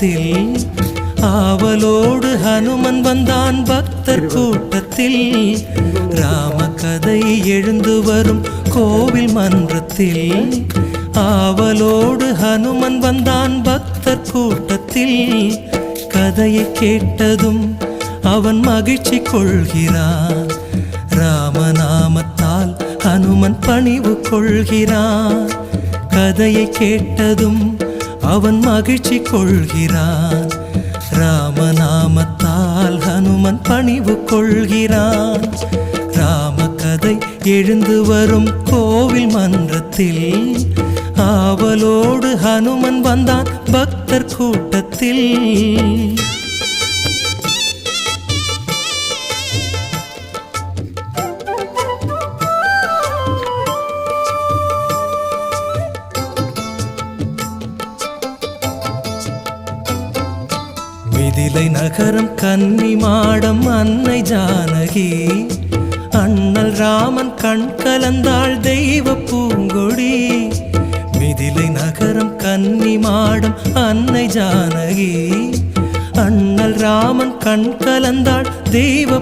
மன்றத்தில் ஆவலோடு ஹனுமன் வந்தான் பக்தர் கூட்டத்தில். ராம கதை எழுந்து வரும் கோவில் மன்றத்தில் ஆவலோடு ஹனுமன் வந்தான் பக்தர் கூட்டத்தில். கதையை கேட்டதும் அவன் மகிழ்ச்சி கொள்கிறான். ராமநாமத்தால் ஹனுமன் பணிவு கொள்கிறான். கதையை கேட்டதும் அவன் மகிழ்ச்சி கொள்கிறான். ராமநாமத்தால் ஹனுமன் பணிவு கொள்கிறான். ராம கதை எழுந்து வரும் கோவில் மன்றத்தில் ஆவலோடு ஹனுமன் வந்தான் பக்தர் கூட்டத்தில். மிதிலை நகரம் கன்னி மாடம் அன்னை ஜானகி. அண்ணல் ராமன் கண் கலந்தாள் தெய்வ பூங்கொடி. மிதிலை நகரம் கன்னி மாடம் அன்னை ஜானகி. அண்ணல் ராமன் கண் கலந்தாள் தெய்வ